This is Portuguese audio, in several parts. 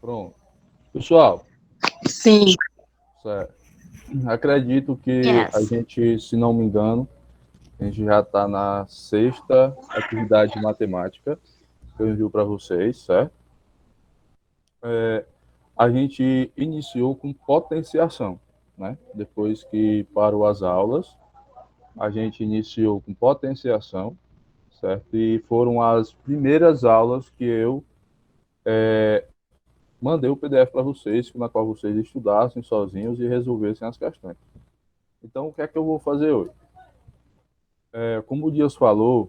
Pronto. Pessoal, Sim. certo. Acredito que a Yes. gente, se não me engano, a gente já está na sexta atividade de matemática que eu envio para vocês, certo? A gente iniciou com potenciação, né? Depois que parou as aulas, a gente iniciou com potenciação, certo? E foram as primeiras aulas que eu mandei o PDF para vocês, na qual vocês estudassem sozinhos e resolvessem as questões. Então, o que é que eu vou fazer hoje? Como o Dias falou,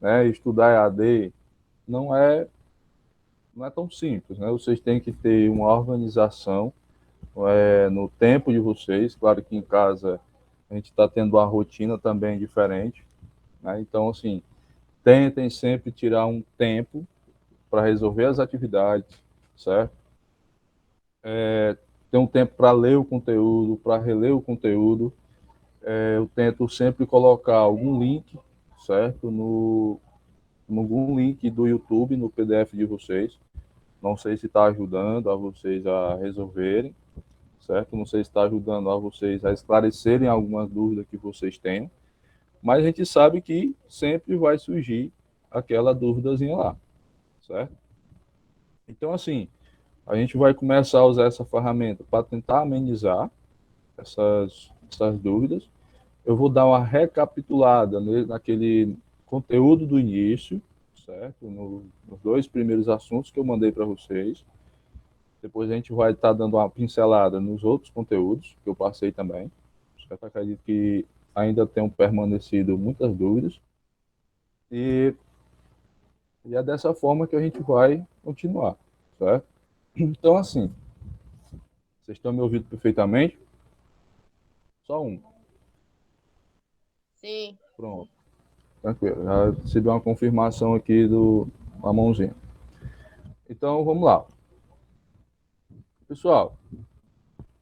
né, estudar EAD não é, não é tão simples, né? Vocês têm que ter uma organização no tempo de vocês. Claro que em casa a gente está tendo uma rotina também diferente, né? Então, assim, tentem sempre tirar um tempo para resolver as atividades, certo? Ter um tempo para ler o conteúdo, para reler o conteúdo. Eu tento sempre colocar algum link, certo? No algum link do YouTube, no PDF de vocês. Não sei se está ajudando a vocês a resolverem, certo? Não sei se está ajudando a vocês a esclarecerem algumas dúvidas que vocês tenham, mas a gente sabe que sempre vai surgir aquela dúvidazinha lá, certo? Então, assim, a gente vai começar a usar essa ferramenta para tentar amenizar essas dúvidas. Eu vou dar uma recapitulada naquele conteúdo do início, certo? Nos dois primeiros assuntos que eu mandei para vocês. Depois a gente vai estar dando uma pincelada nos outros conteúdos que eu passei também. Certo? Acredito que ainda tenham permanecido muitas dúvidas. E, e é dessa forma que a gente vai continuar, certo? Então, assim, vocês estão me ouvindo perfeitamente? Só um. Sim. Pronto. Tranquilo. Já recebi uma confirmação aqui do uma mãozinha. Então, vamos lá. Pessoal,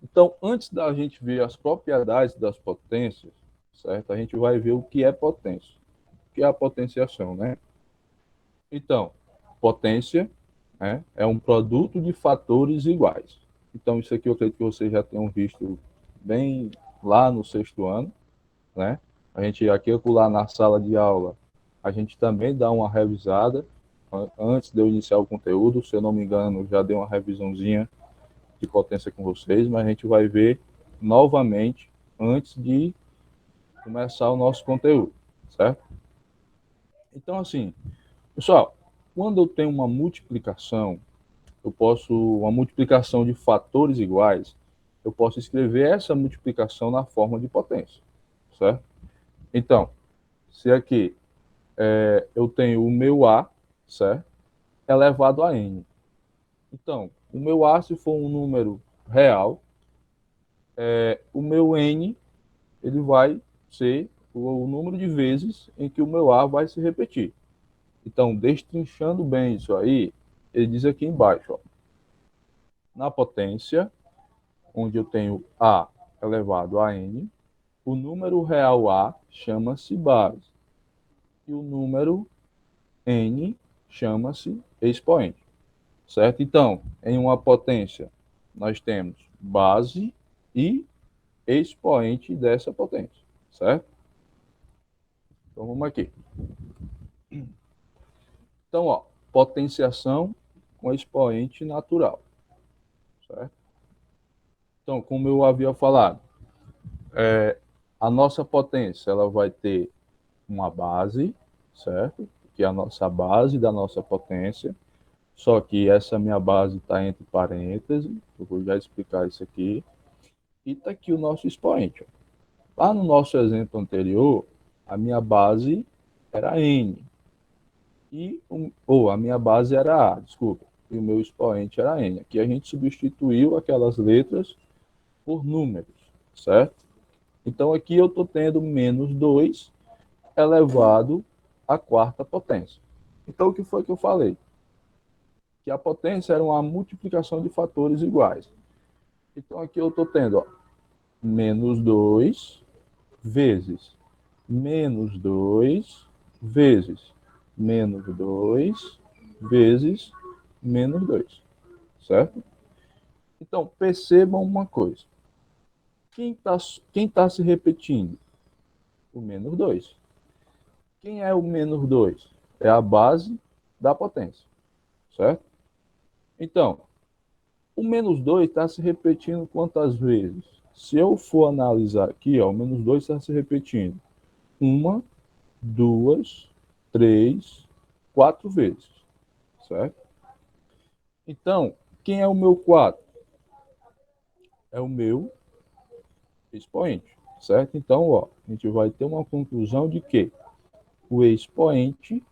então, antes da gente ver as propriedades das potências, certo? A gente vai ver o que é potência. O que é a potenciação, né? Então, potência, né, é um produto de fatores iguais. Então, isso aqui eu acredito que vocês já tenham visto bem lá no sexto ano, né? A gente aqui lá na sala de aula, a gente também dá uma revisada antes de eu iniciar o conteúdo. Se eu não me engano, já dei uma revisãozinha de potência com vocês, mas a gente vai ver novamente antes de começar o nosso conteúdo, certo? Então, assim, pessoal, quando eu tenho uma multiplicação, uma multiplicação de fatores iguais, eu posso escrever essa multiplicação na forma de potência, certo? Então, se aqui eu tenho o meu A, certo? Elevado a N. Então, o meu A, se for um número real, o meu N ele vai ser o número de vezes em que o meu A vai se repetir. Então, destrinchando bem isso aí, ele diz aqui embaixo, ó, na potência, onde eu tenho A elevado a N, o número real A chama-se base e o número N chama-se expoente, certo? Então, em uma potência, nós temos base e expoente dessa potência, certo? Então, vamos aqui. Então, ó, potenciação com expoente natural, certo? Então, como eu havia falado, a nossa potência ela vai ter uma base, certo? Que é a nossa base da nossa potência. Só que essa minha base está entre parênteses, eu vou já explicar isso aqui. E está aqui o nosso expoente. Lá no nosso exemplo anterior, a minha base era N. Ou a minha base era A, desculpa. E o meu expoente era N. Aqui a gente substituiu aquelas letras por números, certo? Então aqui eu estou tendo menos 2 elevado à quarta potência. Então o que foi que eu falei? Que a potência era uma multiplicação de fatores iguais. Então aqui eu estou tendo menos 2 vezes menos 2 vezes menos 2 vezes menos 2, certo? Então, percebam uma coisa. Quem tá se repetindo? O menos 2. Quem é o menos 2? É a base da potência, certo? Então, o menos 2 está se repetindo quantas vezes? Se eu for analisar aqui, ó, o menos 2 está se repetindo uma, duas, três, quatro vezes, certo? Então, quem é o meu 4? É o meu expoente, certo? Então, ó, a gente vai ter uma conclusão de que o expoente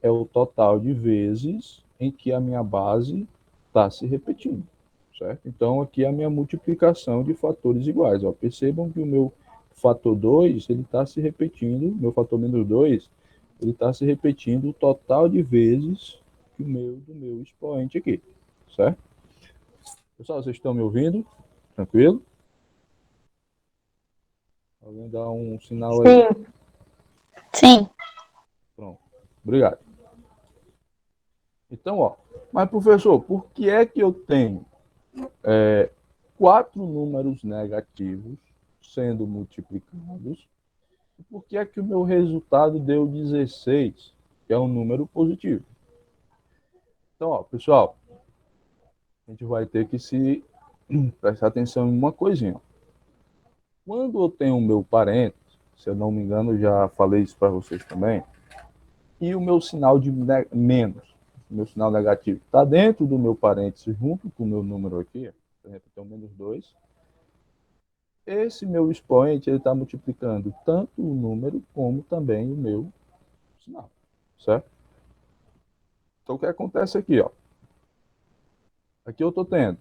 é o total de vezes em que a minha base está se repetindo, certo? Então, aqui é a minha multiplicação de fatores iguais. Ó. Percebam que o meu fator 2, ele está se repetindo, meu fator menos 2, ele está se repetindo o total de vezes que do meu expoente aqui, certo? Pessoal, vocês estão me ouvindo? Tranquilo? Alguém dá um sinal aí? Sim. Sim. Pronto. Obrigado. Então, ó, mas professor, por que é que eu tenho quatro números negativos sendo multiplicados? E por que é que o meu resultado deu 16, que é um número positivo? Então, ó, pessoal, a gente vai ter que se prestar atenção em uma coisinha. Quando eu tenho o meu parente, se eu não me engano, já falei isso para vocês também, e o meu sinal de menos, o meu sinal negativo, está dentro do meu parênteses junto com o meu número aqui, por exemplo, eu tenho menos 2, esse meu expoente ele está multiplicando tanto o número como também o meu sinal, certo? Então o que acontece aqui, ó? Aqui eu estou tendo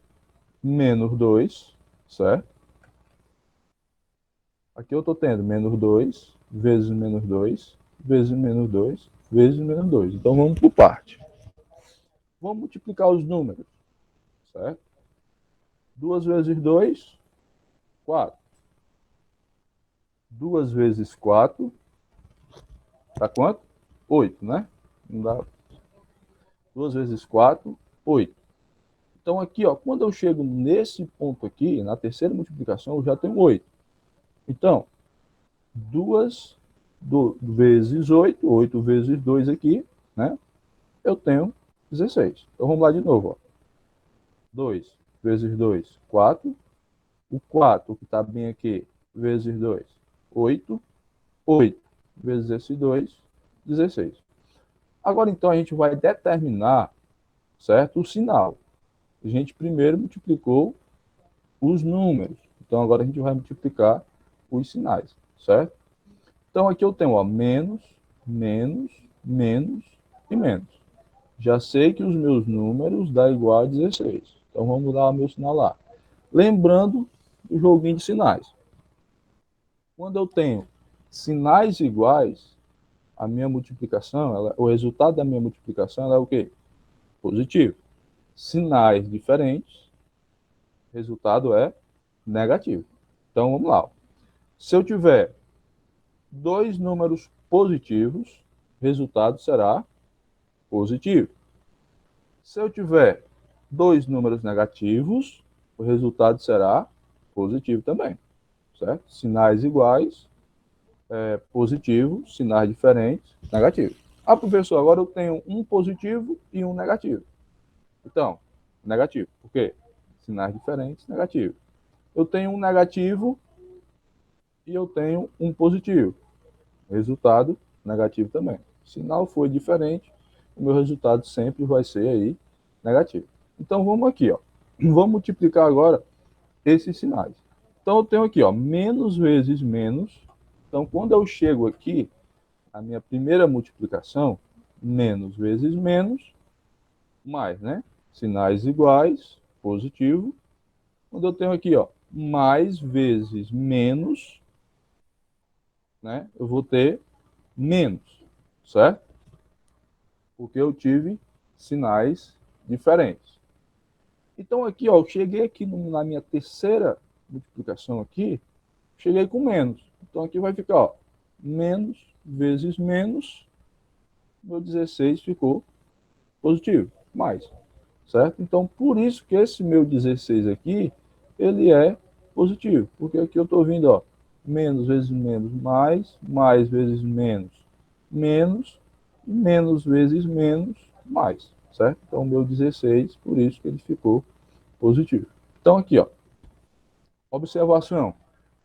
menos 2, certo? Aqui eu estou tendo menos 2 vezes menos 2 vezes menos 2 vezes menos 2. Então vamos por parte. Vamos multiplicar os números, certo? 2 vezes 2, 4. 2 vezes 4, dá quanto? 8, né? Não dá. 2 vezes 4, 8. Então aqui, ó, quando eu chego nesse ponto aqui, na terceira multiplicação, eu já tenho 8. Então, 2 vezes 8, 8 vezes 2 aqui, né? Eu tenho 16. Então vamos lá de novo, ó. 2 vezes 2, 4. O 4, que está bem aqui, vezes 2, 8. 8 vezes esse 2, 16. Agora, então, a gente vai determinar, certo, o sinal. A gente primeiro multiplicou os números. Então, agora a gente vai multiplicar os sinais, certo? Então, aqui eu tenho, ó, menos, menos, menos e menos. Já sei que os meus números dá igual a 16. Então, vamos dar o meu sinal lá. Lembrando do joguinho de sinais. Quando eu tenho sinais iguais, a minha multiplicação, o resultado da minha multiplicação é o quê? Positivo. Sinais diferentes, resultado é negativo. Então, vamos lá. Se eu tiver dois números positivos, resultado será positivo. Se eu tiver dois números negativos, o resultado será positivo também, certo? Sinais iguais, positivo, sinais diferentes, negativo. Ah, professor, agora eu tenho um positivo e um negativo. Então, negativo. Por quê? Sinais diferentes, negativo. Eu tenho um negativo e eu tenho um positivo. Resultado negativo também. Sinal foi diferente, o meu resultado sempre vai ser aí negativo. Então vamos aqui, ó. Vamos multiplicar agora esses sinais. Então eu tenho aqui, ó, menos vezes menos. Então quando eu chego aqui, a minha primeira multiplicação, menos vezes menos, mais, né? Sinais iguais, positivo. Quando eu tenho aqui, ó, mais vezes menos, né? Eu vou ter menos, certo? Porque eu tive sinais diferentes. Então aqui, ó, eu cheguei aqui na minha terceira multiplicação aqui, cheguei com menos. Então aqui vai ficar, ó, menos vezes menos, meu 16 ficou positivo, mais. certo? Então, por isso que esse meu 16 aqui, ele é positivo, porque aqui eu estou vindo, ó, menos vezes menos, mais vezes menos, menos, e menos vezes menos, mais, certo? Então, o meu 16, por isso que ele ficou positivo. Então, aqui, ó, observação,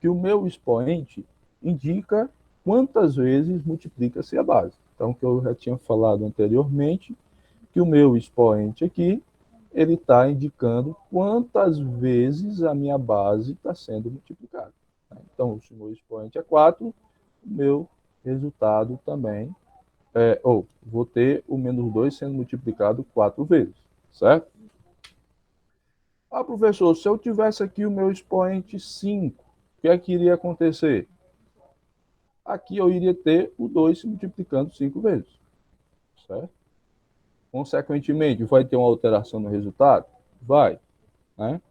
que o meu expoente indica quantas vezes multiplica-se a base. Então, que eu já tinha falado anteriormente, que o meu expoente aqui, ele está indicando quantas vezes a minha base está sendo multiplicada. Então, se o meu expoente é 4, o meu resultado também vou ter o menos 2 sendo multiplicado 4 vezes, certo? Ah, professor, se eu tivesse aqui o meu expoente 5, o que é que iria acontecer? Aqui eu iria ter o 2 se multiplicando 5 vezes, certo? Consequentemente, vai ter uma alteração no resultado? Vai, né?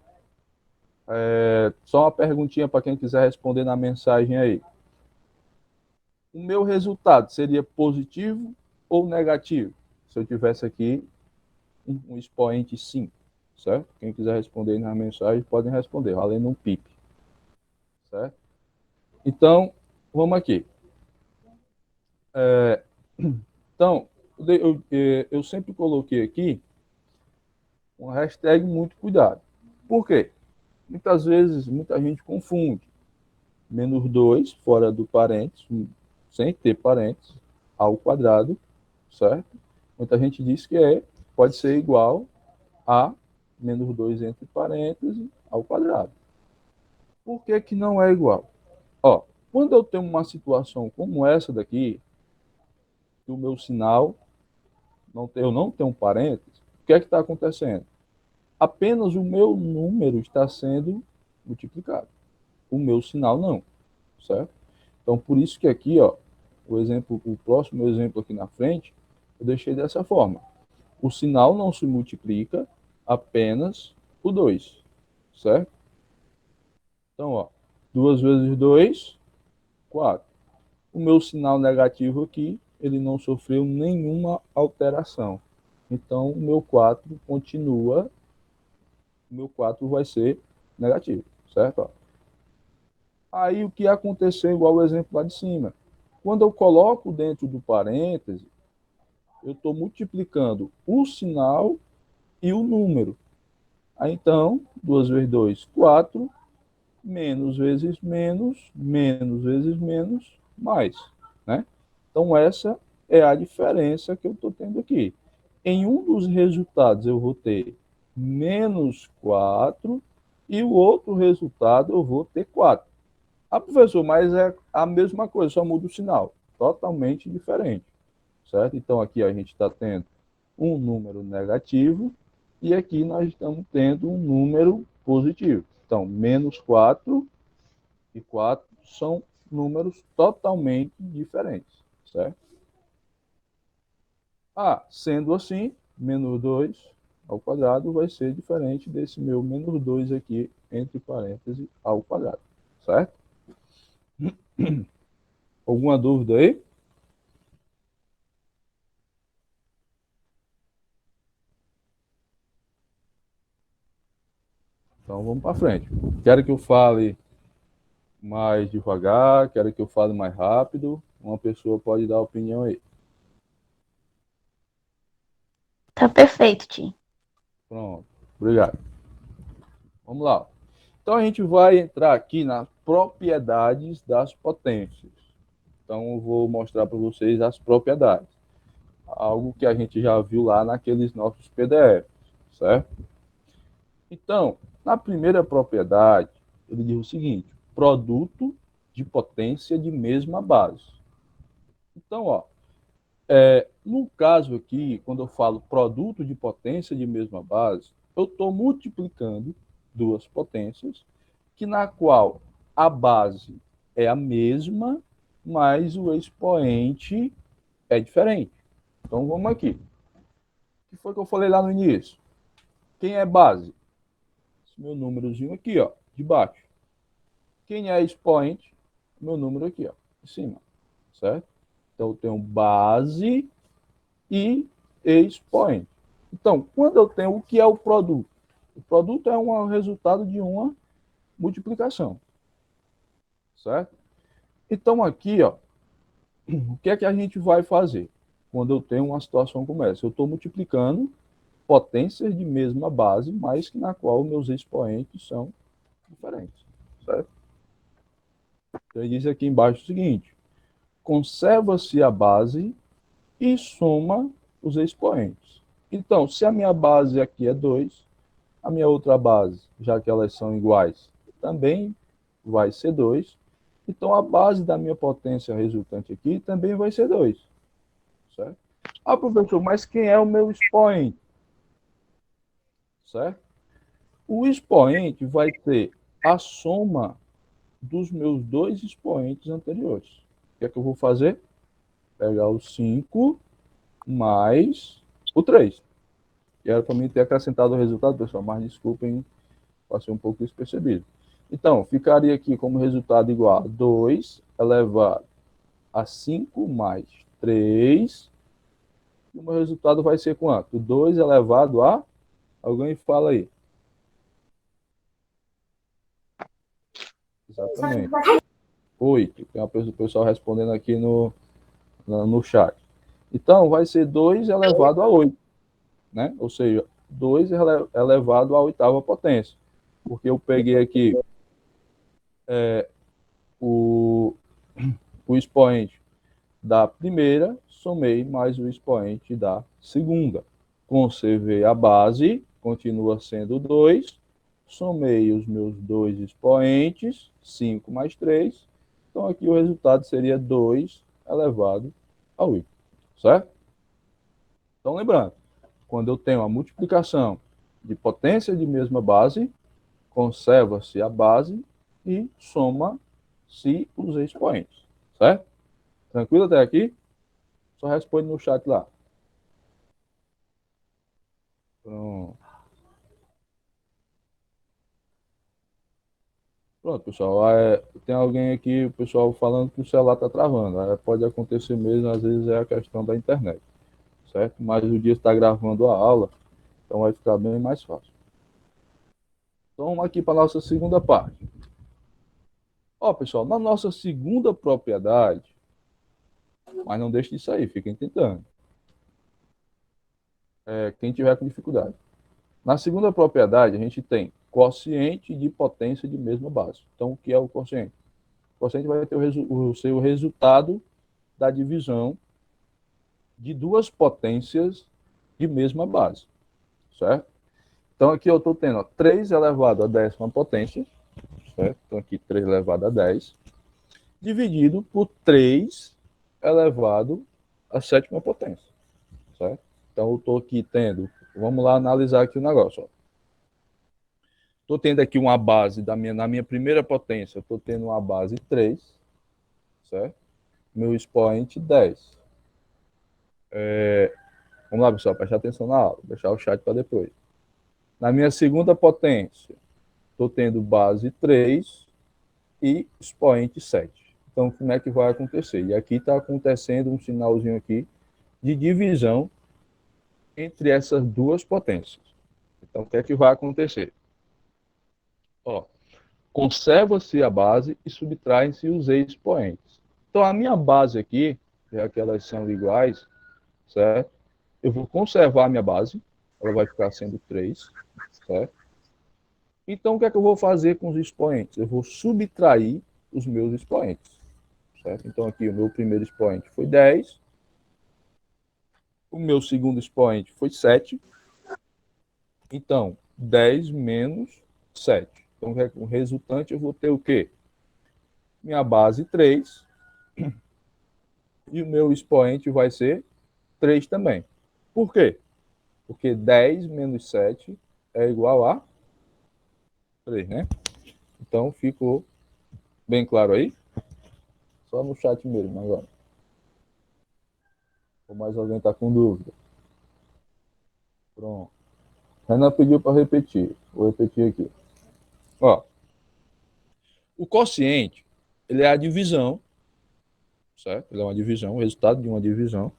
Só uma perguntinha para quem quiser responder na mensagem aí. O meu resultado seria positivo ou negativo? Se eu tivesse aqui um expoente 5, certo? Quem quiser responder na mensagem, podem responder, valendo um pip, certo? Então, vamos aqui. Então, eu sempre coloquei aqui uma hashtag muito cuidado. Por quê? Muitas vezes, muita gente confunde menos 2 fora do parênteses, sem ter parênteses, ao quadrado, certo? Muita gente diz que pode ser igual a menos 2 entre parênteses ao quadrado. Por que que não é igual? Ó, quando eu tenho uma situação como essa daqui, que o meu sinal, eu não tenho um parênteses, o que é que está acontecendo? Apenas o meu número está sendo multiplicado. O meu sinal não, certo? Então, por isso que aqui, ó, o próximo exemplo aqui na frente, eu deixei dessa forma. O sinal não se multiplica, apenas o 2, certo? Então, ó, 2 vezes 2, 4. O meu sinal negativo aqui, ele não sofreu nenhuma alteração. Então, o meu 4 continua, o meu 4 vai ser negativo, certo? Ó. Aí, o que aconteceu, igual o exemplo lá de cima. Quando eu coloco dentro do parêntese, eu estou multiplicando o sinal e o número. Aí, então, 2 vezes 2, 4, menos vezes menos, menos vezes menos, mais, né? Então, essa é a diferença que eu estou tendo aqui. Em um dos resultados, eu vou ter menos 4 e o outro resultado eu vou ter 4. Ah, professor, mas é a mesma coisa, só muda o sinal. Totalmente diferente, certo? Então, aqui a gente está tendo um número negativo e aqui nós estamos tendo um número positivo. Então, menos 4 e 4 são números totalmente diferentes, certo? Ah, sendo assim, menos 2 ao quadrado vai ser diferente desse meu menos 2 aqui, entre parênteses, ao quadrado, certo? Alguma dúvida aí? Então vamos para frente. Quero que eu fale mais devagar, quero que eu fale mais rápido. Uma pessoa pode dar opinião aí. Tá perfeito, Ti. Pronto, obrigado. Vamos lá. Então a gente vai entrar aqui nas propriedades das potências. Então eu vou mostrar para vocês as propriedades. Algo que a gente já viu lá naqueles nossos PDFs, certo? Então, na primeira propriedade, ele diz o seguinte: produto de potência de mesma base. Então, ó, no caso aqui, quando eu falo produto de potência de mesma base, eu estou multiplicando duas potências, que na qual a base é a mesma, mas o expoente é diferente. Então vamos aqui. O que foi que eu falei lá no início? Quem é base? Esse meu númerozinho aqui, ó, de baixo. Quem é expoente? Meu número aqui, ó, em cima, certo? Então eu tenho base e expoente. Então, quando eu tenho o que é o produto? O produto é um resultado de uma multiplicação, certo? Então, aqui, ó, o que é que a gente vai fazer quando eu tenho uma situação como essa? Eu estou multiplicando potências de mesma base, mas na qual meus expoentes são diferentes, certo? Então, ele diz aqui embaixo o seguinte: conserva-se a base e soma os expoentes. Então, se a minha base aqui é 2, a minha outra base, já que elas são iguais, também vai ser 2. Então, a base da minha potência resultante aqui também vai ser 2. Certo? Ah, professor, mas quem é o meu expoente? Certo? O expoente vai ter a soma dos meus dois expoentes anteriores. O que é que eu vou fazer? Pegar o 5 mais o 3. E era para mim ter acrescentado o resultado, pessoal, mas desculpem, passei um pouco despercebido. Então, ficaria aqui como resultado igual a 2 elevado a 5 mais 3. E o meu resultado vai ser quanto? 2 elevado a... Alguém fala aí. Exatamente. 8. Tem uma pessoa, o pessoal respondendo aqui no chat. Então, vai ser 2 elevado a 8. Né? Ou seja, 2 elevado à oitava potência. Porque eu peguei aqui o expoente da primeira, somei mais o expoente da segunda. Conservei a base, continua sendo 2, somei os meus dois expoentes, 5 mais 3, então aqui o resultado seria 2 elevado a 8, certo? Então lembrando, quando eu tenho a multiplicação de potência de mesma base, conserva-se a base e soma-se os expoentes, certo? Tranquilo até aqui? Só responde no chat lá. Pronto. Pronto, pessoal. Tem alguém aqui, o pessoal falando que o celular está travando. Pode acontecer mesmo, às vezes é a questão da internet, certo? Mas o dia está gravando a aula, então vai ficar bem mais fácil. Então vamos aqui para a nossa segunda parte. Ó, pessoal, na nossa segunda propriedade, mas não deixe disso aí, fiquem tentando. Quem tiver com dificuldade. Na segunda propriedade, a gente tem quociente de potência de mesma base. Então, o que é o quociente? O quociente vai ter o seu resultado da divisão de duas potências de mesma base, certo? Então, aqui eu estou tendo 3 elevado a 10ª potência, certo? Então, aqui 3 elevado a 10, dividido por 3 elevado a 7ª potência, certo? Então, eu estou aqui tendo, vamos lá analisar aqui o negócio, estou tendo aqui uma base na minha primeira potência, estou tendo uma base 3, certo? Meu expoente 10. Vamos lá, pessoal, prestar atenção na aula, vou deixar o chat para depois. Na minha segunda potência, estou tendo base 3 e expoente 7. Então, como é que vai acontecer? E aqui está acontecendo um sinalzinho aqui de divisão entre essas duas potências. Então, o que é que vai acontecer? Ó, conserva-se a base e subtraem-se os expoentes. Então, a minha base aqui, já que elas são iguais, certo? Eu vou conservar a minha base, ela vai ficar sendo 3, certo? Então, o que é que eu vou fazer com os expoentes? Eu vou subtrair os meus expoentes, certo? Então, aqui o meu primeiro expoente foi 10, o meu segundo expoente foi 7, então, 10 menos 7. Então, o resultante eu vou ter o quê? Minha base 3, e o meu expoente vai ser 3 também. Por quê? Porque 10 menos 7 é igual a 3, né? Então, ficou bem claro aí? Só no chat mesmo agora. Ou mais alguém está com dúvida? Pronto. Renan pediu para repetir. Vou repetir aqui. Ó, o quociente, ele é a divisão, certo? Ele é uma divisão, o resultado de uma divisão.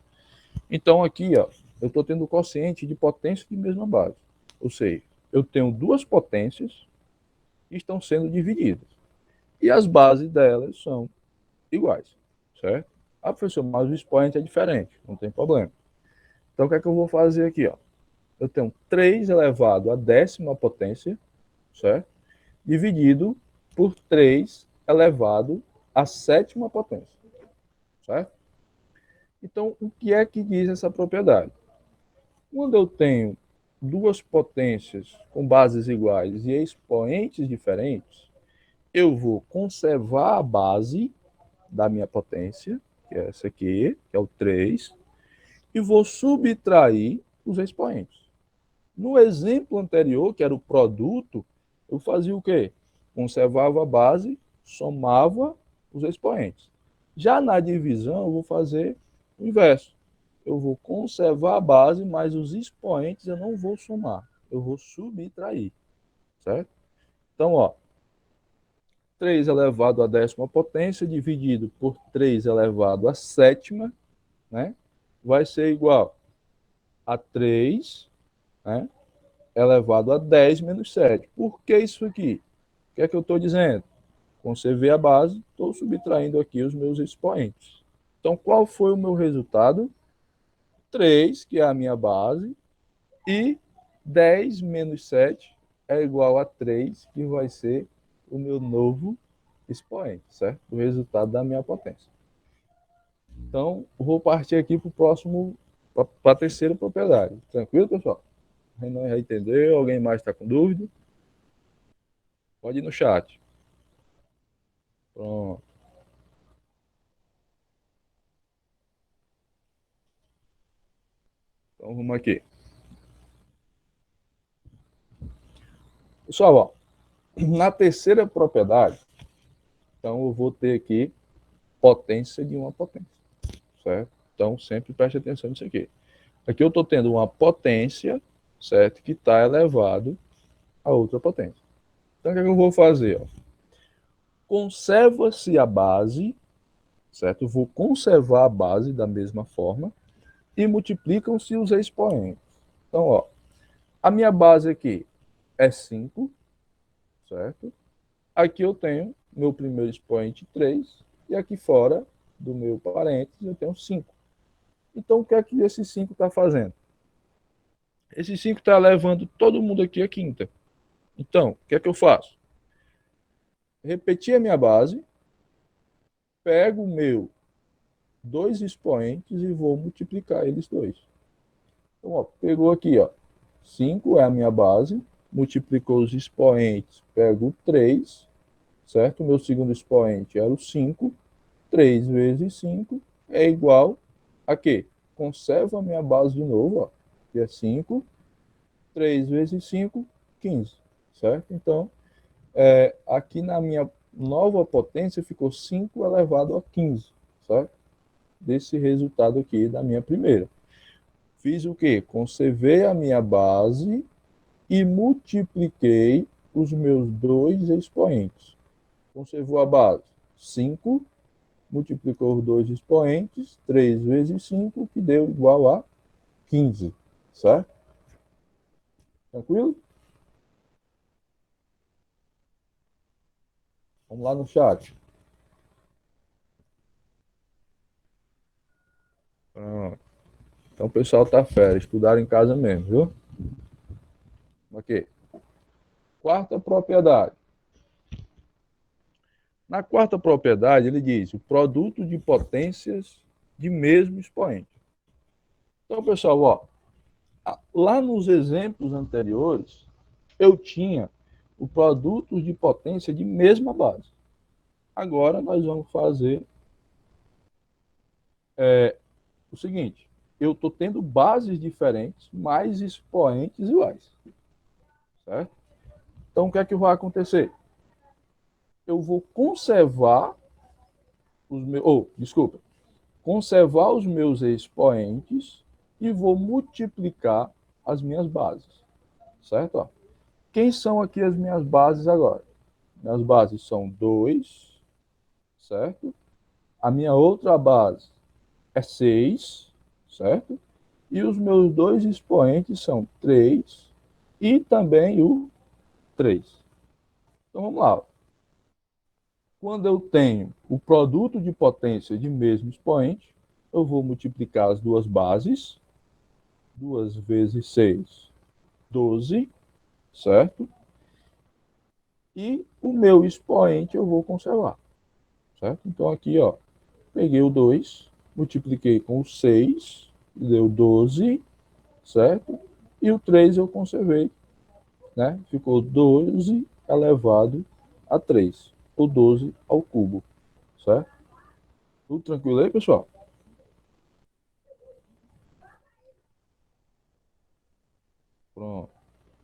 Então, aqui, ó, eu estou tendo o quociente de potência de mesma base. Ou seja, eu tenho duas potências que estão sendo divididas. E as bases delas são iguais, certo? Ah, professor, mas o expoente é diferente, não tem problema. Então, o que é que eu vou fazer aqui? Ó? Eu tenho 3 elevado à décima potência, certo? Dividido por 3 elevado à sétima potência, certo? Então, o que é que diz essa propriedade? Quando eu tenho duas potências com bases iguais e expoentes diferentes, eu vou conservar a base da minha potência, que é essa aqui, que é o 3, e vou subtrair os expoentes. No exemplo anterior, que era o produto, eu fazia o quê? Conservava a base, somava os expoentes. Já na divisão, eu vou fazer o inverso. Eu vou conservar a base, mas os expoentes eu não vou somar. Eu vou subtrair, certo? Então, ó, 3 elevado à décima potência dividido por 3 elevado à sétima, né? Vai ser igual a 3, né? Elevado a 10 menos 7. Por que isso aqui? O que é que eu estou dizendo? Conservei a base, estou subtraindo aqui os meus expoentes. Então, qual foi o meu resultado? 3, que é a minha base, e 10 menos 7 é igual a 3, que vai ser o meu novo expoente, certo? O resultado da minha potência. Então, vou partir aqui para o próximo, para a terceira propriedade. Tranquilo, pessoal? Renan já entendeu? Alguém mais está com dúvida? Pode ir no chat. Pronto. Então, vamos aqui. Pessoal, ó, na terceira propriedade, então eu vou ter aqui potência de uma potência, certo? Então, sempre preste atenção nisso aqui. Aqui eu estou tendo uma potência, certo? Que está elevado a outra potência. Então, o que, é que eu vou fazer? Conserva-se a base, certo? Eu vou conservar a base da mesma forma e multiplicam-se os expoentes. Então, ó, a minha base aqui é 5, certo? Aqui eu tenho meu primeiro expoente 3 e aqui fora do meu parênteses eu tenho 5. Então, o que é que esse 5 está fazendo? Esse 5 está levando todo mundo aqui à quinta. Então, o que é que eu faço? Repetir a minha base, pego o meu dois expoentes e vou multiplicar eles dois. Então, ó, pegou aqui, ó, 5 é a minha base, multiplicou os expoentes, pego o 3, certo? O meu segundo expoente era o 5, 3 vezes 5 é igual a quê? Conservo a minha base de novo, ó, que é 5, 3 vezes 5, 15, certo? Então, aqui na minha nova potência ficou 5 elevado a 15, certo? Desse resultado aqui da minha primeira. Fiz o quê? Conservei a minha base e multipliquei os meus dois expoentes. Conservou a base? 5, multiplicou os dois expoentes, 3 vezes 5, que deu igual a 15, certo? Tranquilo? Vamos lá no chat. Pronto. Então o pessoal tá férias, estudaram em casa mesmo, viu? Ok. Quarta propriedade. Na quarta propriedade, ele diz o produto de potências de mesmo expoente. Então, pessoal, ó, lá nos exemplos anteriores, eu tinha o produto de potência de mesma base. Agora nós vamos fazer o seguinte: eu estou tendo bases diferentes, mais expoentes iguais. Certo? Então, o que é que vai acontecer? Eu vou conservar os meus. Desculpa. Conservar os meus expoentes e vou multiplicar as minhas bases. Certo? Ó. Quem são aqui as minhas bases agora? Minhas bases são 2, certo? A minha outra base é 6, certo? E os meus dois expoentes são 3 e também o 3. Então vamos lá. Quando eu tenho o produto de potência de mesmo expoente, eu vou multiplicar as duas bases. 2 vezes 6, 12, certo? E o meu expoente eu vou conservar, certo? Então aqui, ó, peguei o 2, multipliquei com o 6, deu 12, certo? E o 3 eu conservei, né? Ficou 12 elevado a 3, ou 12 ao cubo, certo? Tudo tranquilo aí, pessoal? Pronto.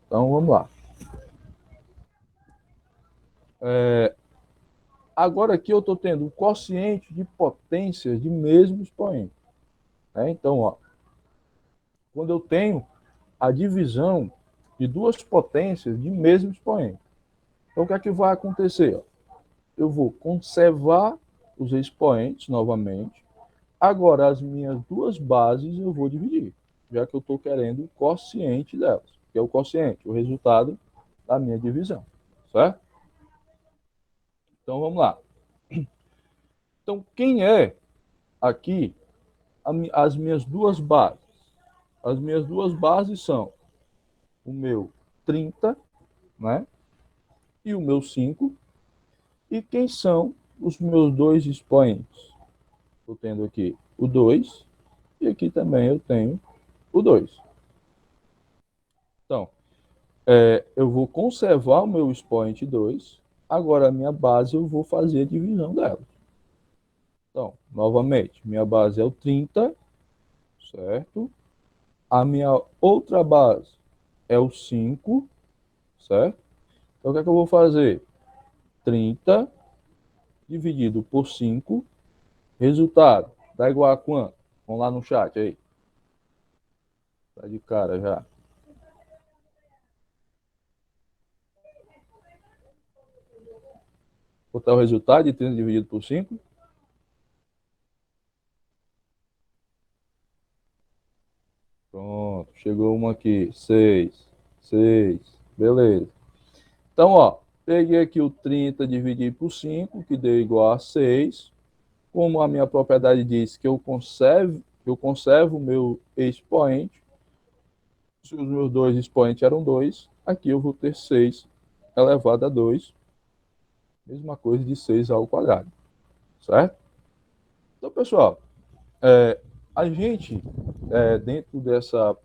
Então vamos lá. Agora aqui eu estou tendo o quociente de potências de mesmo expoente. Né? Então, ó, quando eu tenho a divisão de duas potências de mesmo expoente. Então, o que é que vai acontecer? Ó? Eu vou conservar os expoentes novamente. Agora, as minhas duas bases eu vou dividir, já que eu estou querendo o quociente delas, que é o quociente, o resultado da minha divisão, certo? Então, vamos lá. Então, quem é aqui as minhas duas bases? As minhas duas bases são o meu 30, né? E o meu 5. E quem são os meus dois expoentes? Estou tendo aqui o 2 e aqui também eu tenho o 2. Então, eu vou conservar o meu expoente 2. Agora, a minha base eu vou fazer a divisão dela. Então, novamente, minha base é o 30, certo? A minha outra base é o 5, certo? Então, o que é que eu vou fazer? 30 dividido por 5, resultado, dá igual a quanto? Vamos lá no chat aí. Tá de cara já. Botar o resultado de 30 dividido por 5. Pronto, chegou uma aqui. 6. 6. Beleza. Então, ó, peguei aqui o 30 dividido por 5, que deu igual a 6. Como a minha propriedade diz que eu conservo o meu expoente, se os meus dois expoentes eram 2, aqui eu vou ter 6 elevado a 2, mesma coisa de 6 ao quadrado, certo? Então, pessoal, a gente, dentro dessa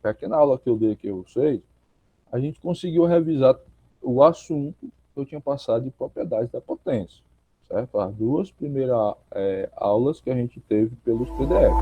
pequena aula que eu dei aqui a vocês, a gente conseguiu revisar o assunto que eu tinha passado de propriedades da potência, certo? As duas primeiras aulas que a gente teve pelos PDF.